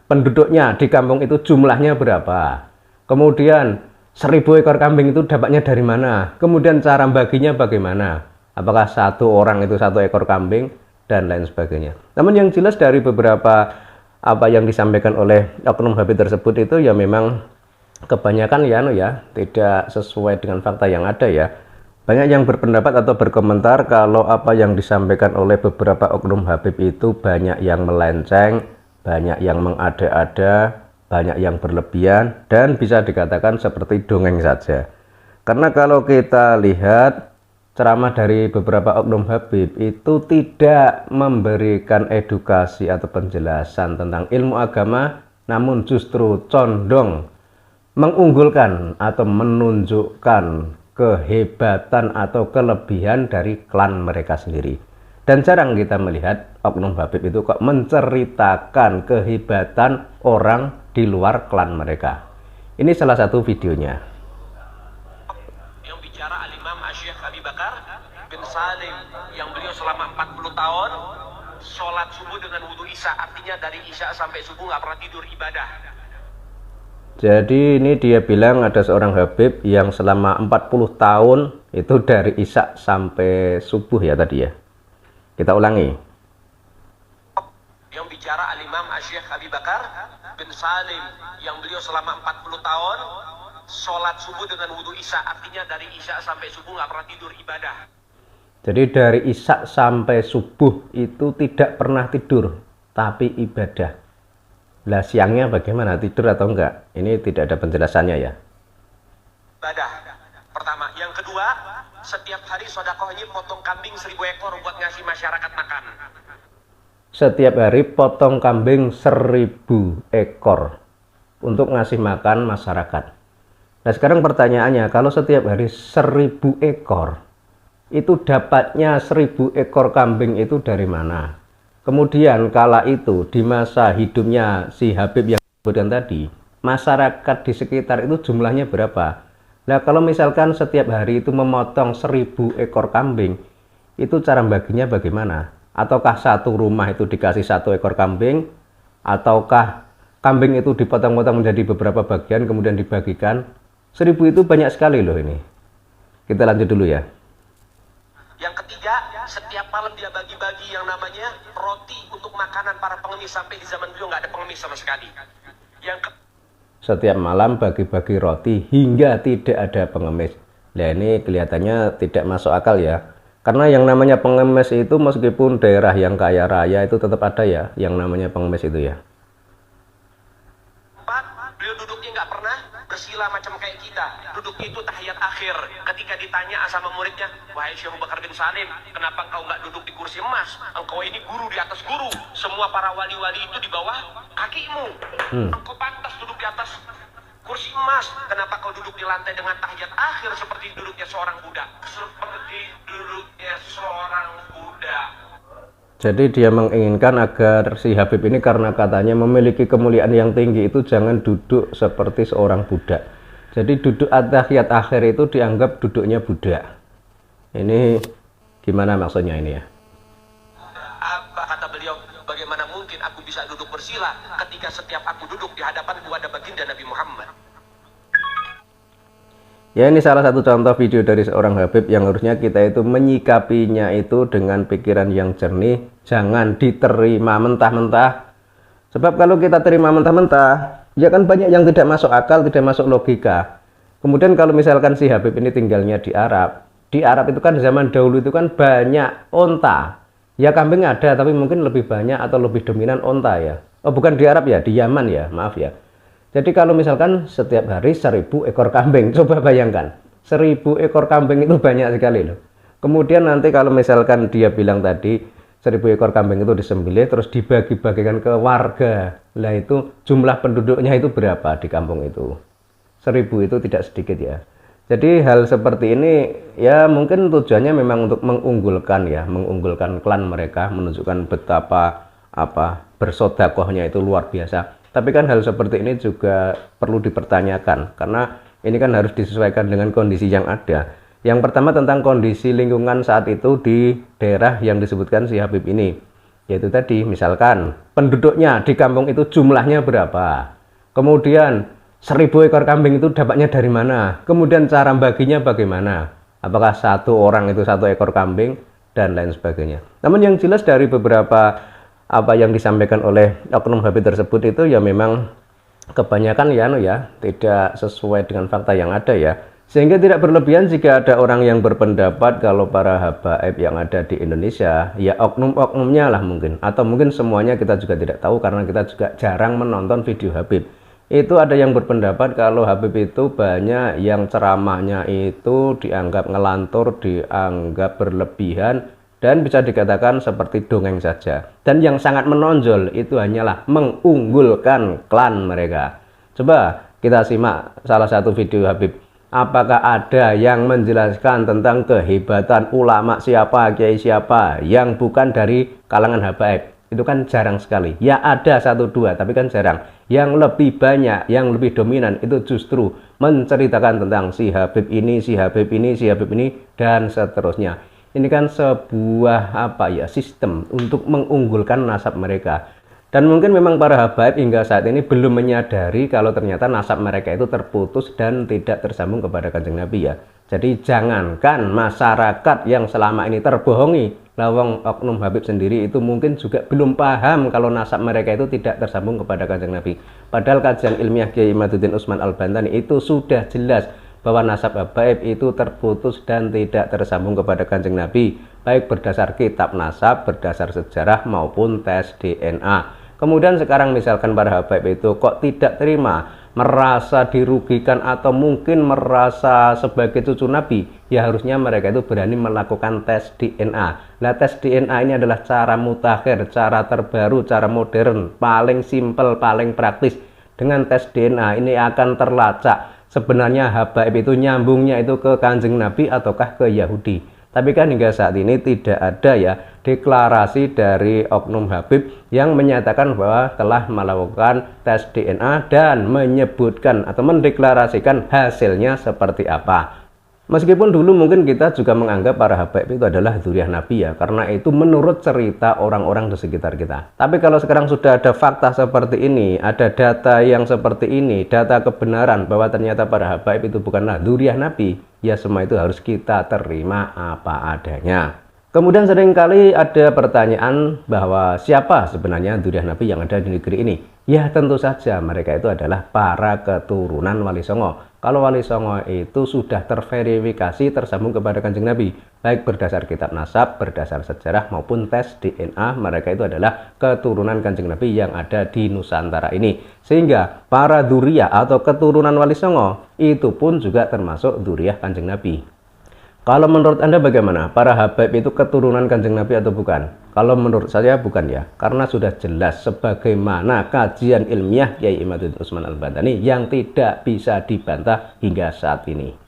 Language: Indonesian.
penduduknya di kampung itu jumlahnya berapa, kemudian 1000 ekor kambing itu dapatnya dari mana, kemudian cara baginya bagaimana, apakah satu orang itu 1 ekor kambing, dan lain sebagainya. Namun yang jelas dari beberapa apa yang disampaikan oleh oknum Habib tersebut itu ya memang kebanyakan ya tidak sesuai dengan fakta yang ada ya. Banyak yang berpendapat atau berkomentar kalau apa yang disampaikan oleh beberapa oknum Habib itu banyak yang melenceng, banyak yang mengada-ada, banyak yang berlebihan, dan bisa dikatakan seperti dongeng saja. Karena kalau kita lihat ceramah dari beberapa oknum Habib itu tidak memberikan edukasi atau penjelasan tentang ilmu agama, namun justru condong mengunggulkan atau menunjukkan kehebatan atau kelebihan dari klan mereka sendiri. Dan jarang kita melihat oknum Habib itu kok menceritakan kehebatan orang di luar klan mereka. Ini salah satu videonya. Yang bicara Al-Imam Syekh Abi Bakar bin Salim yang beliau selama 40 tahun sholat subuh dengan wudhu isya, artinya dari isya sampai subuh nggak pernah tidur ibadah. Jadi ini dia bilang ada seorang Habib yang selama 40 tahun itu dari isya sampai subuh ya tadi ya. Kita ulangi. Yang bicara Al-Imam Syekh Abi Bakar bin Salim yang beliau selama 40 tahun sholat subuh dengan wudhu isya, artinya dari isya sampai subuh nggak pernah tidur ibadah. Jadi dari isya sampai subuh itu tidak pernah tidur, tapi ibadah. Lah siangnya bagaimana, tidur atau enggak? Ini tidak ada penjelasannya ya. Ibadah pertama. Yang kedua, setiap hari sodakohnya potong kambing 1000 ekor buat ngasih masyarakat makan. Setiap hari potong kambing 1000 ekor untuk ngasih makan masyarakat. Nah sekarang pertanyaannya, kalau setiap hari 1000 ekor, itu dapatnya 1000 ekor kambing itu dari mana? Kemudian kala itu di masa hidupnya si Habib yang disebutkan tadi, masyarakat di sekitar itu jumlahnya berapa? Nah kalau misalkan setiap hari itu memotong 1000 ekor kambing, itu cara baginya bagaimana? Ataukah satu rumah itu dikasih 1 ekor kambing, ataukah kambing itu dipotong-potong menjadi beberapa bagian kemudian dibagikan? 1000 itu banyak sekali loh ini. Kita lanjut dulu ya. Yang ketiga, setiap malam dia bagi-bagi yang namanya roti untuk makanan para pengemis, sampai di zaman beliau nggak ada pengemis sama sekali. Setiap malam bagi-bagi roti hingga tidak ada pengemis. Nah ini kelihatannya tidak masuk akal ya. Karena yang namanya pengemis itu meskipun daerah yang kaya raya itu tetap ada ya yang namanya pengemis itu ya. Beliau duduknya nggak pernah bersila macam kayak kita. Duduknya itu tahiyat akhir. Ketika ditanya sama muridnya, wahai Syekh Abu Bakar bin Salim, kenapa engkau nggak duduk di kursi emas? Engkau ini guru di atas guru. Semua para wali-wali itu di bawah kakimu. Engkau pantas duduk di atas kursi emas. Kenapa kau duduk di lantai dengan tahiyat akhir seperti duduknya seorang budak? Seperti duduknya seorang budak. Jadi dia menginginkan agar si Habib ini karena katanya memiliki kemuliaan yang tinggi itu jangan duduk seperti seorang budak. Jadi duduk tahiyat akhir itu dianggap duduknya budak. Ini gimana maksudnya ini ya? Apa kata beliau, bagaimana mungkin aku bisa duduk bersila ketika setiap aku duduk di hadapanku ada baginda Nabi Muhammad? Ya ini salah satu contoh video dari seorang Habib yang harusnya kita itu menyikapinya itu dengan pikiran yang jernih, jangan diterima mentah-mentah. Sebab kalau kita terima mentah-mentah, ya kan banyak yang tidak masuk akal, tidak masuk logika. Kemudian kalau misalkan si Habib ini tinggalnya di Arab itu kan zaman dahulu itu kan banyak onta. Ya kambing ada, tapi mungkin lebih banyak atau lebih dominan onta ya. Oh bukan di Arab ya, di Yaman ya, maaf ya. Jadi kalau misalkan setiap hari 1000 ekor kambing, coba bayangkan 1000 ekor kambing itu banyak sekali loh. Kemudian nanti kalau misalkan dia bilang tadi 1000 ekor kambing itu disembelih terus dibagi-bagikan ke warga, lah itu jumlah penduduknya itu berapa di kampung itu? 1000 itu tidak sedikit ya. Jadi hal seperti ini ya mungkin tujuannya memang untuk mengunggulkan ya, mengunggulkan klan mereka, menunjukkan betapa bersodakohnya itu luar biasa. Tapi kan hal seperti ini juga perlu dipertanyakan karena ini kan harus disesuaikan dengan kondisi yang ada. Yang pertama tentang kondisi lingkungan saat itu di daerah yang disebutkan si Habib ini. Yaitu tadi, misalkan penduduknya di kampung itu jumlahnya berapa. Kemudian 1000 ekor kambing itu dapatnya dari mana. Kemudian cara baginya bagaimana. Apakah satu orang itu 1 ekor kambing, dan lain sebagainya. Namun yang jelas dari beberapa apa yang disampaikan oleh oknum Habib tersebut itu ya memang kebanyakan ya tidak sesuai dengan fakta yang ada ya. Sehingga tidak berlebihan jika ada orang yang berpendapat kalau para habaib yang ada di Indonesia ya oknum-oknumnya lah mungkin, atau mungkin semuanya kita juga tidak tahu karena kita juga jarang menonton video Habib. Itu ada yang berpendapat kalau Habib itu banyak yang ceramahnya itu dianggap ngelantur, dianggap berlebihan, dan bisa dikatakan seperti dongeng saja. Dan yang sangat menonjol itu hanyalah mengunggulkan klan mereka. Coba kita simak salah satu video Habib. Apakah ada yang menjelaskan tentang kehebatan ulama siapa, kiai siapa yang bukan dari kalangan habaib? Itu kan jarang sekali. Ya ada 1-2, tapi kan jarang. Yang lebih banyak, yang lebih dominan itu justru menceritakan tentang si Habib ini, si Habib ini, si Habib ini, dan seterusnya. Ini kan sebuah sistem untuk mengunggulkan nasab mereka. Dan mungkin memang para habaib hingga saat ini belum menyadari kalau ternyata nasab mereka itu terputus dan tidak tersambung kepada Kanjeng Nabi ya. Jadi jangankan masyarakat yang selama ini terbohongi, lawang oknum Habib sendiri itu mungkin juga belum paham kalau nasab mereka itu tidak tersambung kepada Kanjeng Nabi. Padahal kajian ilmiah Kiai Imaduddin Utsman Al-Bantani itu sudah jelas bahwa nasab habaib itu terputus dan tidak tersambung kepada Kanjeng Nabi, baik berdasar kitab nasab, berdasar sejarah maupun tes DNA. Kemudian sekarang misalkan para habaib itu kok tidak terima, merasa dirugikan atau mungkin merasa sebagai cucu Nabi, ya harusnya mereka itu berani melakukan tes DNA. Nah, tes DNA ini adalah cara mutakhir, cara terbaru, cara modern, paling simpel, paling praktis. Dengan tes DNA ini akan terlacak sebenarnya habaib itu nyambungnya itu ke Kanjeng Nabi ataukah ke Yahudi. Tapi kan hingga saat ini tidak ada ya deklarasi dari oknum Habib yang menyatakan bahwa telah melakukan tes DNA dan menyebutkan atau mendeklarasikan hasilnya seperti apa. Meskipun dulu mungkin kita juga menganggap para habaib itu adalah dzurriyyah Nabi ya, karena itu menurut cerita orang-orang di sekitar kita. Tapi kalau sekarang sudah ada fakta seperti ini, ada data yang seperti ini, data kebenaran bahwa ternyata para habaib itu bukanlah dzurriyyah Nabi, ya semua itu harus kita terima apa adanya. Kemudian seringkali ada pertanyaan bahwa siapa sebenarnya dzurriyyah Nabi yang ada di negeri ini? Ya tentu saja mereka itu adalah para keturunan Wali Songo. Kalau Wali Songo itu sudah terverifikasi tersambung kepada Kanjeng Nabi, baik berdasar kitab nasab, berdasar sejarah maupun tes DNA, mereka itu adalah keturunan Kanjeng Nabi yang ada di Nusantara ini. Sehingga para dzurriyyah atau keturunan Wali Songo itu pun juga termasuk dzurriyyah Kanjeng Nabi. Kalau menurut Anda bagaimana? Para habaib itu keturunan Kanjeng Nabi atau bukan? Kalau menurut saya bukan ya, karena sudah jelas sebagaimana kajian ilmiah Kiai Imaduddin Utsman Al-Bantani yang tidak bisa dibantah hingga saat ini.